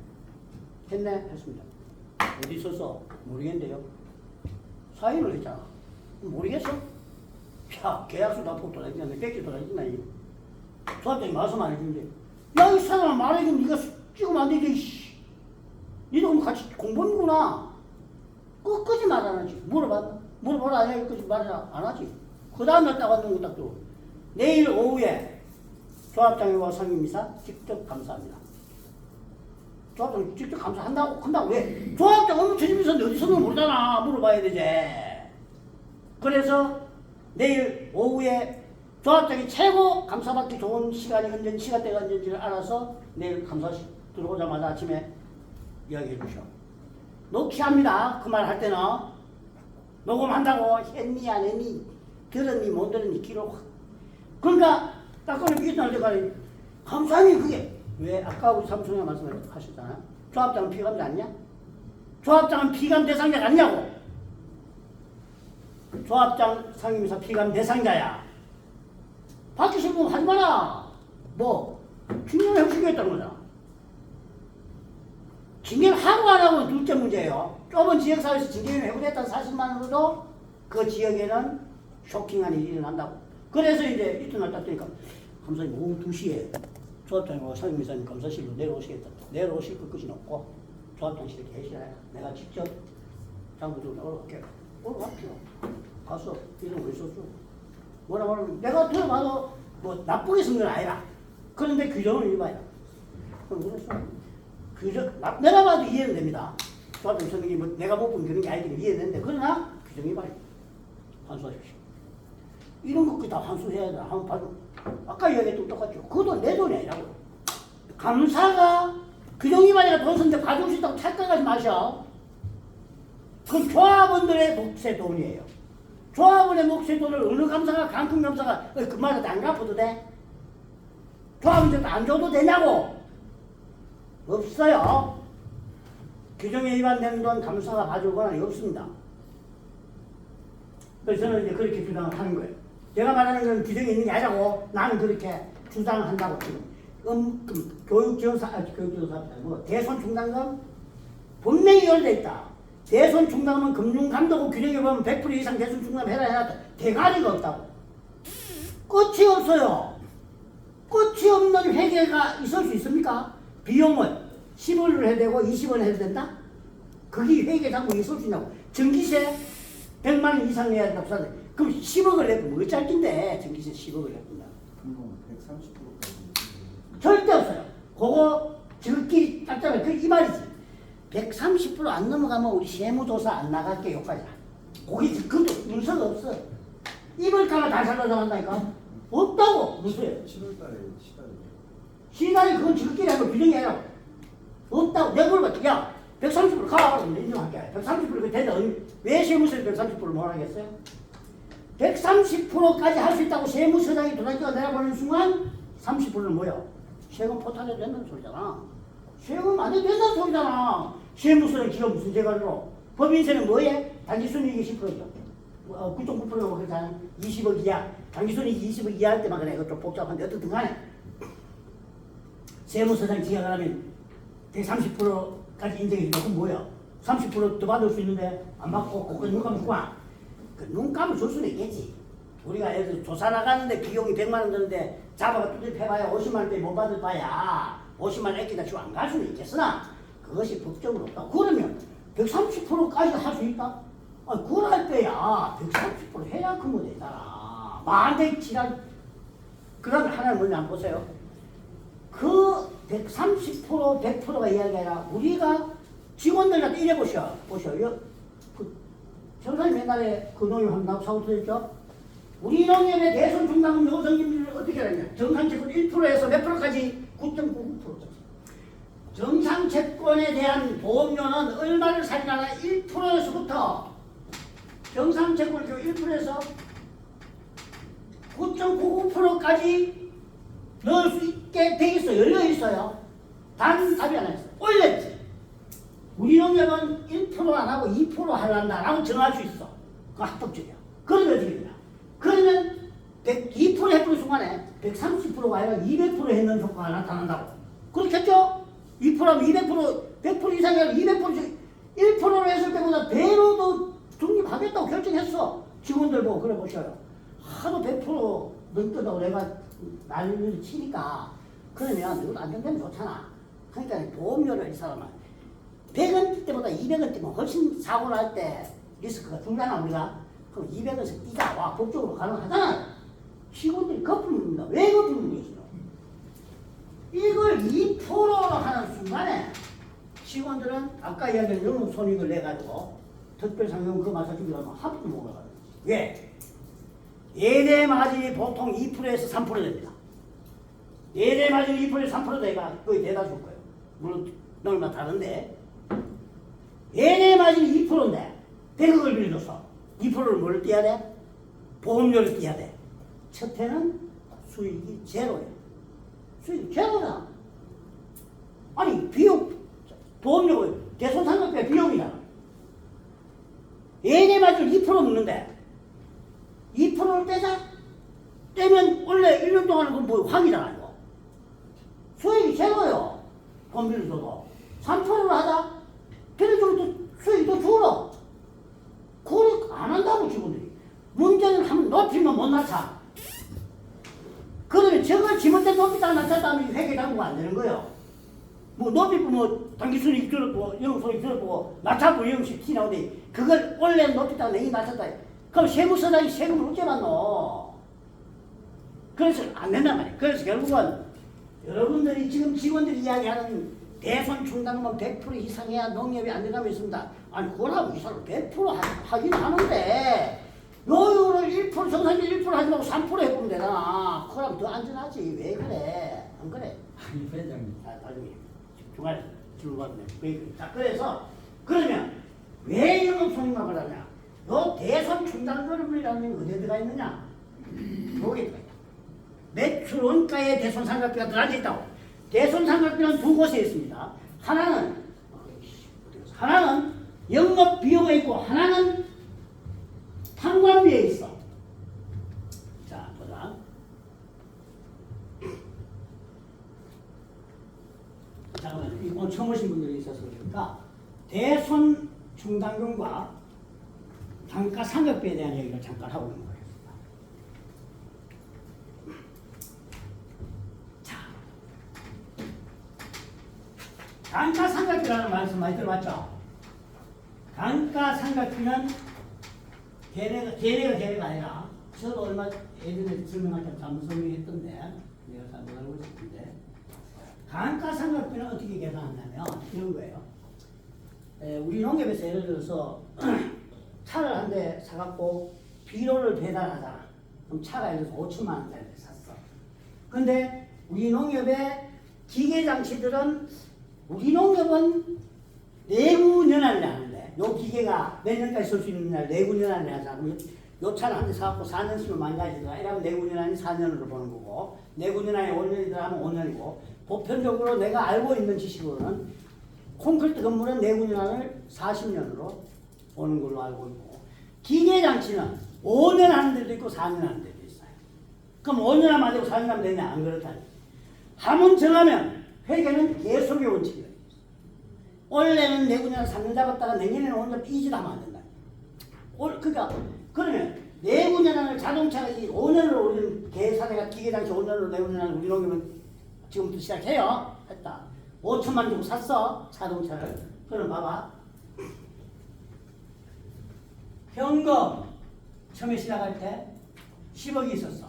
했네? 했습니다. 어디 있었어? 모르겠는데요. 사인을 했잖아. 모르겠어? 야, 계약서 다 보고 돌아다니는데 뺏기 돌아다니나 이. 조합장이 말씀 안 해주는데 야, 이 사람아 말해주면 네가 찍으면 안 되지. 이씨. 니도 그럼 같이 공부하는구나. 끝까지 말 안 하지. 물어봐라. 안 해. 끝까지 말 안 하지. 그 다음날 딱 왔는 거 딱 들어. 내일 오후에 조합장과 상임이사 직접 감사합니다. 조합장 직접 감사한다고 왜? 조합장 업무 추진비서인데 어디 서는 모르잖아. 물어봐야 되지. 그래서 내일 오후에 조합장이 최고 감사받기 좋은 시간대가 언제인지를 알아서 내일 감사실 들어오자마자 아침에 이야기해 주셔. 녹취합니다. 그 말 할 때는 녹음한다고. 했니 안 했니 들었니 못 들었니 기록. 그러니까 딱 꺼내 비슷한 데가 감사님 그게 왜 아까 우리 삼촌이 말씀하셨잖아요. 조합장은 피감 아니냐? 조합장은 피감 대상자가 아니냐고. 조합장 상임이사 피감 대상자야. 바뀌실 분 하지 마라. 뭐 징계를 해주시겠다는 거잖아. 징계를 하고 안 하고는 둘째 문제예요. 좁은 지역사회에서 징계를 해보겠다는 사실만으로도 그 지역에는 쇼킹한 일이 일어난다고. 그래서 이제 이튿날 딱 되니까 감사님 오후 2시에 조합장과 상임이사님 감사실로 내려오시겠다. 내려오실 것까지는 없고 조합장실에 계시라. 내가 직접 장부적으로 올라갈게요. 가서 이런 거 있었어. 뭐라 내가 들어봐도 뭐 나쁘게 쓴 건 아니라. 그런데 규정을 읽어봐야. 그럼 그래서 내가 봐도 이해는 됩니다. 조합장 선생님이 뭐 내가 못 본 그런 게 아니기 이해되는데 그러나 규정이 봐야. 환수하십시오. 이런 것까지 다 환수해야 돼. 한번 봐도 아까 이야기했던 똑같죠. 그것도 내 돈이 아니라고. 감사가 규정 위반이라 돈 쓰는데 가져올 수 있다고 착각하지 마셔. 그건 조합원들의 몫의 돈이에요. 조합원의 몫의 돈을 어느 감사가 강풍 감사가 그 말에도 안 갚아도 돼? 조합원들도 안 줘도 되냐고? 없어요. 규정에 위반되는 돈 감사가 봐줄 권한이 없습니다. 그래서 저는 이제 그렇게 주장을 하는 거예요. 제가 말하는 건 규정이 있는 게 아니라고 나는 그렇게 주장한다고 지금. 교육지원사입니다. 뭐 대손 충당금 분명히 열려 있다. 대손 충당금은 금융감독원 규정에 보면 100% 이상 대손 충당금 해라 대가리가 없다고. 끝이 없어요. 끝이 없는 회계가 있을 수 있습니까? 비용은 10원을 해야 되고 20원 해야 된다? 그게 회계 장부에 있을 수 있냐고. 전기세 100만 원 이상 내야 된다고 하는데 그럼 10억을 내도 뭐 짧긴데 전기세 10억을 내준다. 그럼 130%까지 절대 없어요. 그거 저끼리 짝짝을 이 말이지. 130%안 넘어가면 우리 세무조사 안 나갈게 여기까지. 거기 그것도 문서가 없어. 이벌까가 다 잘라나간다니까. 없다고 문서에. 7월달에 시달이 시간이 그건 저끼리 하고 규정해라. 없다고. 내가 물어봤지. 야 130% 가. 그럼 인정할게. 130% 된다. 왜 세무서에 130%를 못 하겠어요? 130%까지 할 수 있다고 세무서장이 도장지가 내려보는 순간 30%는 뭐야? 세금 포탈해도 된다는 소리잖아. 세금 안 해도 된다는 소리잖아. 세무서는 기업 무슨 재가지고. 법인세는 뭐해? 단기순이익이 10%죠. 9.9%가 그렇잖아. 20억 이하. 단기순이익이 20억 이하 할 때만 그래. 이거 좀 복잡한데 어떻든 간에. 세무서장 지각을 하면 130%까지 인정해준다. 그럼 뭐야? 30% 더 받을 수 있는데 안 받고 그거 눈 감았구나. 그 눈감을 줄 수는 있겠지. 우리가 예를 들어 조사 나가는데 비용이 100만 원 드는데 잡아가 두들 패봐야 50만 원대 못 받을 바야 50만 원 아끼다 주고 안 갈 수는 있겠으나 그것이 법적으로 없다. 그러면 130%까지 할 수 있다? 아니 그럴 때야 130% 해야 그거 되잖아. 만대 지랄. 그 다음에 하나는 뭔지 안 보세요. 그 130% 100%가 이야기가 우리가 직원들한테 이래 보셔. 정상님 옛날에 그 농협 한다고 사고 들었죠? 우리 농협의 대손 중당금 요성님을 어떻게 하냐? 정상채권 1%에서 몇 프로까지? 9.99%까지. 정상채권에 대한 보험료는 얼마를 살인하나? 1%에서부터 정상채권 1%에서 9.99%까지 넣을 수 있게 돼 있어. 열려 있어요. 단 답이 하나 있어. 올렸지. 우리 농협은 1% 안 하고 2% 하란다라고 정할 수 있어. 그거 합법적이야. 그러면 어떻게 되냐? 그러면 2% 해보는 순간에 130%가 아니라 200% 했는 효과가 나타난다고. 그렇겠죠? 2%하면 200%, 100% 이상이 아니라 200%씩 1%로 했을 때보다 배로 더 독립하겠다고 결정했어. 직원들 보고 그래 보셔요. 하도 100% 넘겠다고 내가 난리를 치니까 그러면 이건 안정되면 좋잖아. 그러니까 보험료를 이 사람은 100원 때보다 200원 때면 훨씬 사고를 할 때 리스크가 줄잖아 우리가. 그럼 200원에서 뛰가 와 법적으로 가능하잖아. 직원들이 거품입니다. 왜 거품입니까? 이걸 2%로 하는 순간에 직원들은 아까 이야기한 영업손익을 내가지고 특별상여금 그거 맞춰주려면 합도 못 올라가요. 왜? 예대 마진이 보통 2%에서 3% 됩니다. 예대 마진이 2%에서 3% 돼가 거의 대다 줄 거예요. 물론 얼마 다른데 예대 마진이 2%인데 100억을 빌려줬어. 2%를 뭘 떼야 돼? 보험료를 떼야 돼. 첫 해는 수익이 제로예요. 수익이 제로다. 아니 비용 보험료 대손상각비가 비용이잖아. 예대 마진 2% 넣는데 2%를 떼자? 떼면 원래 1년 동안은 그건 뭐 확이잖아 이거. 수익이 제로요. 보험료를 줘도 3%를 하자? 그래도 또 수익이 더 줄어. 그걸 안 한다고 직원들이. 문제는 한번 높이면 못 낮춰. 그러면 저걸 지못대 높이다가 낮췄다면 회계 당부가 안 되는 거예요. 뭐 높이고 뭐 단기순이익 줄었고 영업손익 줄었고 낮췄고 영업식 티 나오는데 그걸 원래 높이다가 내기 낮췄다. 그럼 세무서장이 세금을 어째 받노? 그래서 안 된단 말이에요. 그래서 결국은 여러분들이 지금 직원들이 이야기하는 대손 충당금 100% 이상해야 농협이 안정감이 있습니다. 아니 그거라고 이 사람 100% 하긴 하는데 요율을 1% 정상적인 1% 하지 말고 3% 해보면 되잖아. 그거라면 더 안전하지. 왜 그래? 안 그래? 아니 회장님. 나중에 중간에 질문 받네. 자 그래서 그러면 왜 영업손익만 하냐? 요 대손 충당금이라는 게 어디에 들어가 있느냐? 여기 들어가 있다. 매출 원가에 대손 상각비가 들어앉아 있다고. 대손 상각비는 두 곳에 있습니다. 하나는 영업 비용에 있고 하나는 판관비에 있어. 자 보자. 충당금과 단가상각비에 대한 얘기를 잠깐 하고 있는 거예요. 자, 단가상각비라는 말씀 많이 들어봤죠? 단가상각비는 걔네가 아니라 저도 얼마 예전에 설명할 때 잘못 설명했던데 내가 잘못 알고 있었는데 단가상각비는 어떻게 계산하냐면 이런 거예요. 우리 농협에서 예를 들어서 차를 한 대 사갖고 비료를 배달하잖아. 그럼 차가 예를 들어서 5천만 원짜리를 샀어. 근데 우리 농협의 기계장치들은 우리 농협은 내구연한을 하는데 요 기계가 몇 년까지 쓸 수 있는 날 내구연한을 하잖아. 그럼 요 차를 한 대 사갖고 4년 쓰면 망가지더라. 이러면 내구연한이 4년으로 보는 거고 내구연한이 5년이더라 하면 5년이고 보편적으로 내가 알고 있는 지식으로는 콘크리트 건물은 내구연한을 40년으로 보는 걸로 알고 있고 기계장치는 5년 하는 데도 있고 4년 하는 데도 있어요. 그럼 5년 하면 안 되고 4년 하면 되냐? 안 그렇다니. 함은 정하면 회계는 계속의 원칙이에요. 원래는 내구년 3년 잡았다가 내년에는 5년 삐지도 하면 안 된다. 그러니까 그러면 내구년을 자동차가 5년으로 우리는 계산해가 기계장치 5년으로 내구년을 우리 농협은 지금부터 시작해요. 했다. 5천만 주고 샀어 자동차를. 그럼 봐봐. 현금 처음에 시작할 때 10억이 있었어.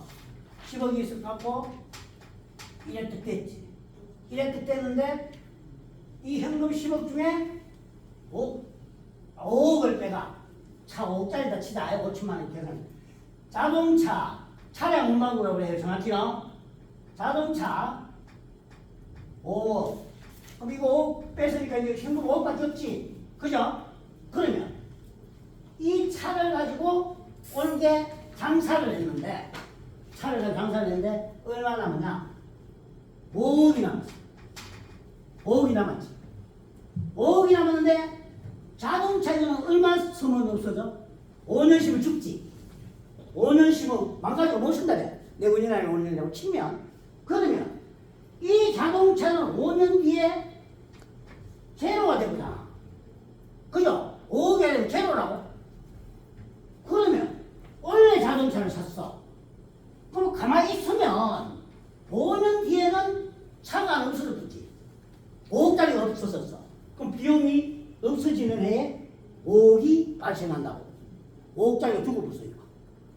10억이 있었고 1회 됐지. 1회 됐는데 이 현금 10억 중에 5억을 빼가 차 5억짜리다 치자. 5천만 원 계산. 자동차 차량 운반구라고 그래요. 정확히요. 자동차 5억. 그럼 이거 5억 뺐으니까 이제 현금 5억밖에 없지. 그죠? 그러면 이 차를 가지고 올게 장사를 했는데 얼마 남았냐? 5억이 남았어. 5억이 남았지. 5억이 남았는데 자동차에는 얼마 쓰면 없어져? 5년 쉬면 죽지. 5년 쉬면 망가지고 못 쓴다. 내구년 아니면 5년이라고 치면 그러면 이 자동차는 5년 뒤에 제로가 되거나 그죠? 5억이 아니면 제로라고. 그러면 원래 자동차를 샀어. 그럼 가만히 있으면 5년 뒤에는 차가 안 없어졌지. 5억짜리가 없어졌어. 그럼 비용이 없어지는 해에 5억이 발생한다고. 5억짜리가 죽어버렸으니까.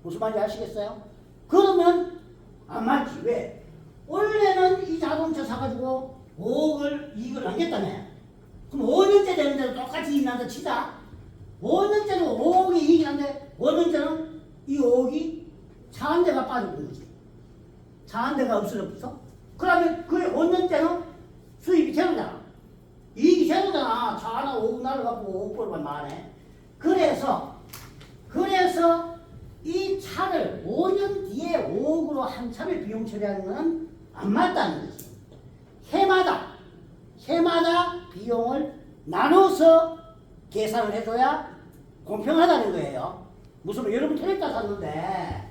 무슨 말인지 아시겠어요? 그러면 안 맞지. 왜? 원래는 이 자동차 사가지고 5억을 이익을 남겼다네. 그럼 5년째 되는데도 똑같이 이익 난다 치자. 5년째도 5억이 이익이 난데 5년째는 이 5억이 차 한 대가 빠져본 거지. 차 한 대가 없어졌어? 그러면 그 5년째는 수입이 제로잖아. 이익이 제로잖아. 차 하나 5억 날아가고 5억 벌만 많네. 그래서 이 차를 5년 뒤에 5억으로 한 차를 비용 처리하는 건 안 맞다는 거지. 해마다 비용을 나눠서 계산을 해줘야 공평하다는 거예요. 무슨 여러분 트랙터 샀는데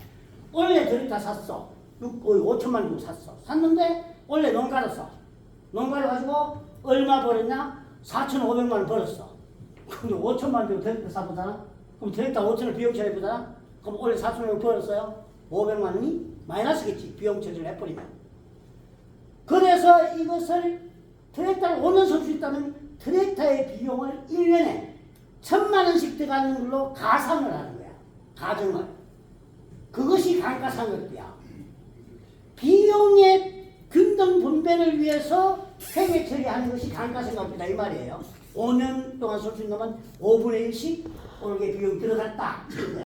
원래 트랙터 샀어. 5천만 주고 샀어. 샀는데 원래 농가를 써. 농가를 가지고 얼마 벌었냐? 4,500만 원 벌었어. 근데 5천만 주고 트랙터 사보잖아. 그럼 트랙터 5천을 비용 처리해보잖아. 그럼 원래 4,500만 벌었어요. 500만 원이 마이너스겠지. 비용 처리를 해버리면. 그래서 이것을 트랙터를 5년 쓸 수 있다면 트랙터의 비용을 1년에 1,000만 원씩 들어가는 걸로 가상을 하는 거야. 가정을. 그것이 감가상각비야. 비용의 균등 분배를 위해서 회계 처리하는 것이 감가상각비다 이 말이에요. 5년 동안 쓸 수 있는 건 5분의 1씩 올게 비용이 들어갔다.